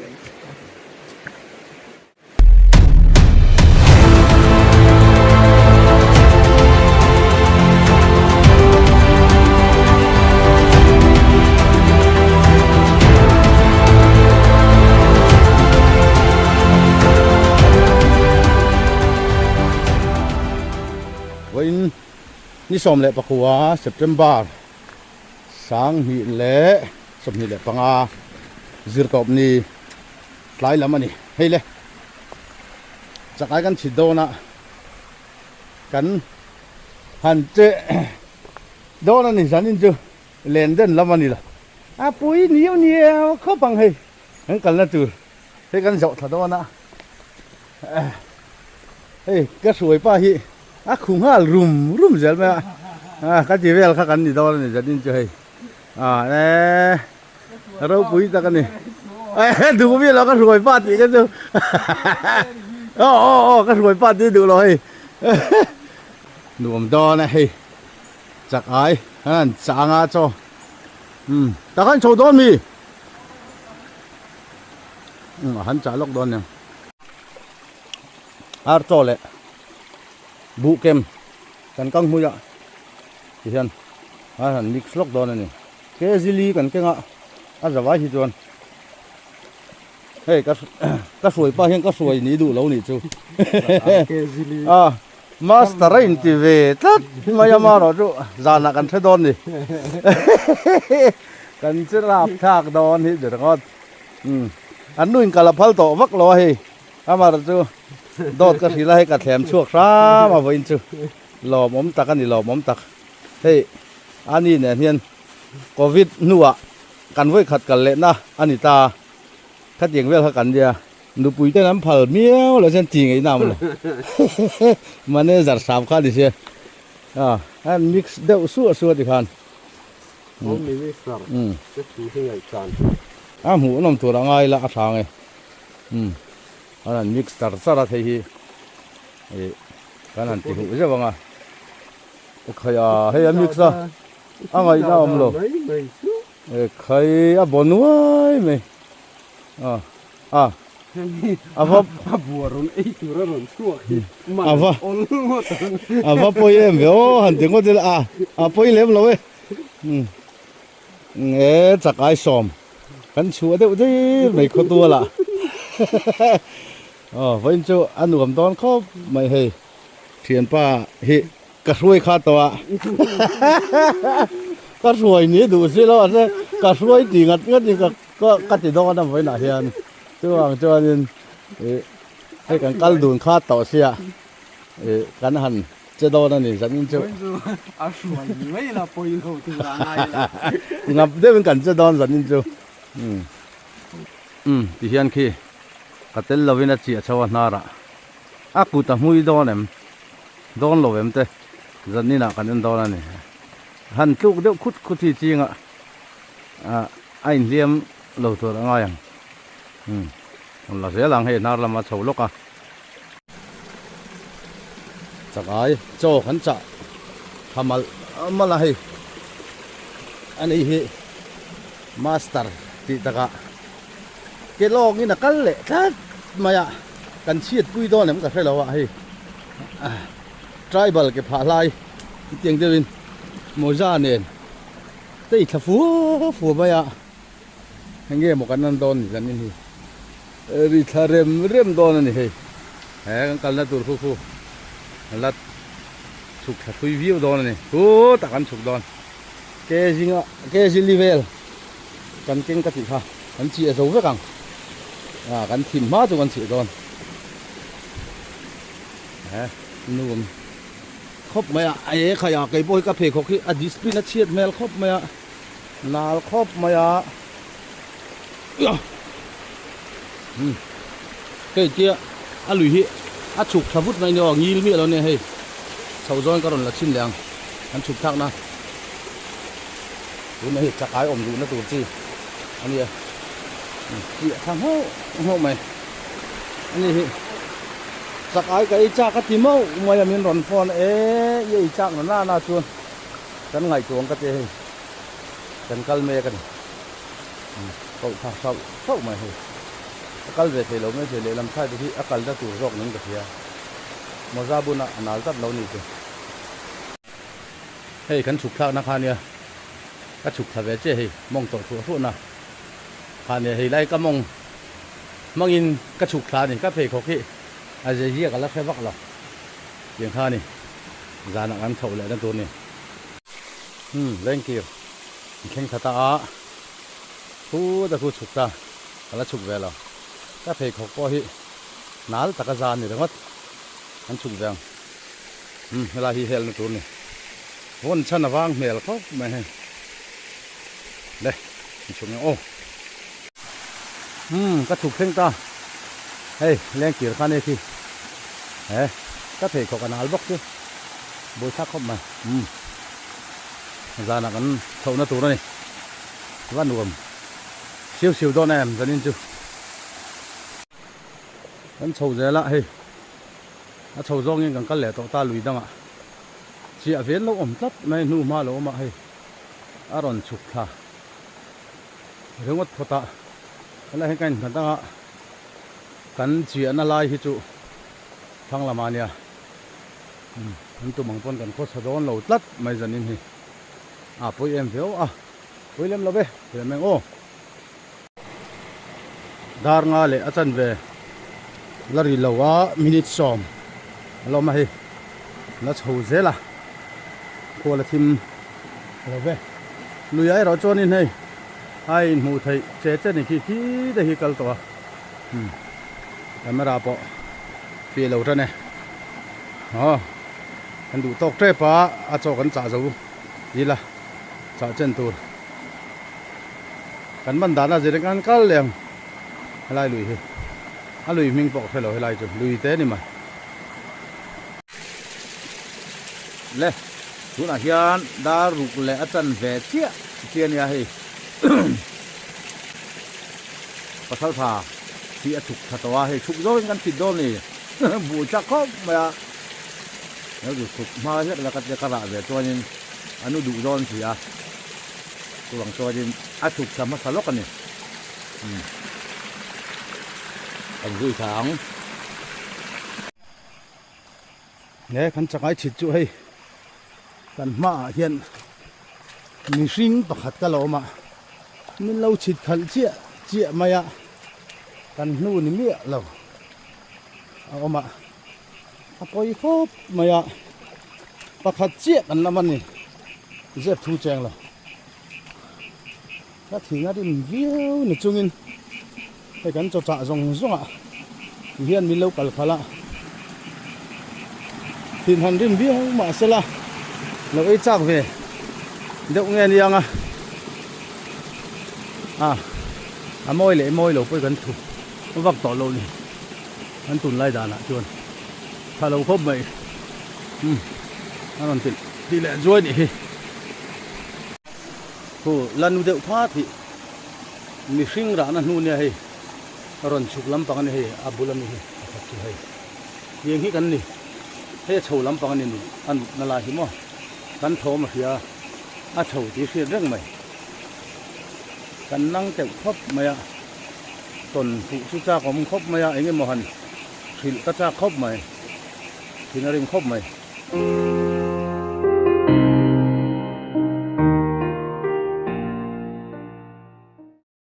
วันนี่สมเละปะกัวเซปเทมเบอร์สังหิเละสมหิเละปังอาจิรกอบนี่หลายลำมันนี่เฮ้ยเละจากไอ้กันชิดโดนะกันหันเจโดนนี่ฉันนี่จูเลนเดินลำมันนี่ละปุยเหนียวเข้าปังเฮ้ยงั้นกันละจูเฮ้ยกันเจาะถอดโดนะเฮ้ยก็สวยป่ะฮีคุ้งห้ารุมเสร็จไหมข้าจีเวลข้ากันนี่ตอนนี้จะดิ้นเฉยเนี่ยเราปุ๋ยตะกันนี่ดูพี่เราก็สวยป้าตีกันดูก็สวยป้าตีดูเลยดูผมตอนนะเฮ้ยจากไอ้นั่นจางอาโจตะกันโชว์ตอนมีหันจ่าล็อกตอนเนี่ยอาร์โจเลยบุกเกมกันกังมุยอะที่เห็นหันมิกซ์ล็อกโดนนี่เกซิลีกันเก่งอะจะว่าที่จวนเฮ้ยก็สวยป่ะเห็นก็สวยนี่ดูแล้วนี่จูเกซิลีมาสเตอร์อินทีวีทัดมายามาหรอจูจานักันเท่าโดนนี่กันจะรับทากโดนนี่เดี๋ยวก็อันนู้นกะละพัลโตวักลอยมาหรอจูโดดก็ทีละให้กระแถมชั่วคราวมาวินจูหล่อมตักกันนี่หล่อมตักเฮ้ยอันนี้เนี่ยเฮียนโควิดนัวกันไว้ขัดกันเละนะอันนี้ตาขัดเยียงเวลกันเดียดูปุ๋ยเต้นน้ำเผิดเมียวแล้วฉันจริงไอ้น้ำเลยมันเนี่ยจัดสามข้าดิเชียอันมิกซ์เดี่ยวสู้ดิคันมีมิกซ์จะถูกที่ไหนกันหูน้ำถั่วละไงละทางไงอันนั้นมิกซ์ตัดสลัดให้ฮีกันนั่นที่หูใช่ป่ะใครให้มิกซ์อ่ะไงน้ำเลยใครบนไว้ไหมบัวรุนไอ้ตัวรุนชั่วพอยเว้ยหันถึงก็จะพอยเล็บเลยจากไอ้สมกันชัวเดี๋ยวไม่เข้าตัวละวันจูอันหนุ่มตอนเขาไม่ให้เทียนป้าเฮกระช่วยข้าตัวกระช่วยนี้ดูสิแล้วนะกระช่วยจริงนี่ก็ติดดองกันไว้หน่าเฮียนตัวนี้ให้กันกัลดูนข้าต่อเสียกันหันจะโดนนั่นนี่ฉันนี่จูช่วยไม่ละปอยเขาตัวอะไรงับได้เป็นกันจะโดนฉันนี่จูที่เฮียนขี้ก็เต้นเราวินาทีชาวนาระกูตะมุยโดนเราเอ็มเต้จันนี่นะกันโดนนี่หันลูกเดี๋ยวคุดที่จริงไอ้เลี้ยมเราตัวง่ายเราเสียหลังให้นาเรามาโชว์ลูกจากไอ้โจ้ขันจะทำมาละให้อันนี้ให้มาสเตอร์ที่ตะกะเกลองนี่นะกันเละทัดมาอ่ะกันเชียดปุยโดนเนี่ยมันก็ใช่แล้วอ่ะเฮ้ยtribal เก็บผาลายเตียงเดินโมจ้าเนี่ยแต่อีกฟูไปอ่ะยังเงี้ยหมกันนั่นโดนกันนี่ริทาเริ่มโดนนี่เฮ้ยกันละตัวคู่ละฉุกคุยวิวโดนนี่ตะกันฉุกโดนเกจิลิเวลกันเก่งกติค่ะกันเชียร์สู้ไปกันกันถิ่มมาตัวกันเสียโดนนู่นครบไหมไอ้ขยะไก่บอยกับเพกที่ดิสปินัชเชียดเมลครบไหมนาลครบไหมเฮ้ยเจ้าลุยฮีฉุกชาบุตรในเนี่ยงี้มีแล้วเนี่ยเฮ้ยชาวจอนก็รอนละชิ้นแรงอันฉุกทักนะดูนะเฮ้ยจะขายอมดูนะตัวจีอันนี้เกี่ยทางห้องไหมอันนี้สักไอ้กับไอ้จ้าก็ตีเมาไม่ยังมีรอนฟอนยี่จ้าหน้าชวนกันไงจวงก็เจกันกัลเมกันเข้าไหม akal ve thelo me thele lam thai thi akal da tu rok ning ka thia moza buna anal tat lo ni tu hei kan chuk thak na khania ka chuk tha ve che hei mong to thu thu na khania hei lai ka mong mangin ka chuk thla ni ka phei kho ki a je hi ka la khe vak la yang khani zana an thau le na tu ni thank you khen thata a thu da khu chuk ta kala chuk ve la ka phei kho ko hi nal taka zan ni ringot an chuk veng hela hi hel na tu ni won chan awang mel khop mai he le chung o ka chuk theng ta hey leng kir khane thi he ka phei kho kanal bok chu boi thak khop mai zana kan thau na tu ni van nuam siêu siêu don em zanin chu kan chou je la hei a chou zong in kan kal le to ta lui dang a chi a ven lo om tlat mai nu ma lo ma hei a ron chuk tha rengot phota ala he kan ta kan chi an lai hi chu thang lama nia an tu mang pon kan kho sa don lo tlat mai zanin hi a poi em veo a poi lem lo be le meng o dar nga le a chan ve lari lawa minute som lo ma hi la chho zela ko la thim lo ve lu ai ro chon in hei ai mu thai che che ni ki de hi kal to camera po pi lo ra ne kan du tok tre pa a cho kan cha zo đi la cha chen tu kan man da na je kan kal lem lai lui hi a lui ming pok thelo lai chu lui te ni ma le tu na hian da ruk le a chan ve chia chia ni a hi pasal pha ti a chuk tha to a hi chuk zo kan ti do ni bu cha khop ma nó được chụp ma hết là cái ra về cho nên anh nó đủ don thì à tôi bằng cho nên áp chụp làm mất lóc này anh vui sáng nè khán chắc ai chịu chú hay cần mà hiện mình sinh bạc hạt cái lỗ mà mình lâu chịu khẩn chia chia mày à cần nu ni mía lâu mà coi khóc mày à bạc hạt chia cần làm anh dẹp thu chèn là các thì ngay đi viêu này chung in cái cắn cho trả rong rong ạ hiện mình lâu cả là thì hành đi viêu mà sẽ là lâu ấy chắc về đậu nghe đi à môi lỗ cái cắn thủ nó vấp tỏ lâu này anh tụt lại đàn ạ chuồn thà lâu khóc vậy anh còn thì lại rồi đi lần đầu thoát thì mình sinh ra nó nuôi này rồi chụp lắm bằng này abu lắm này thật sự hay riêng cái này hay chầu lắm bằng này anh nó là gì mà cắn thô mà kia chầu thì kia rất mày cắn năng chịu khóc mày tuần phụ chú cha có một khóc mày anh em mà hẳn thì ta cha khóc mày thì nó đừng khóc mày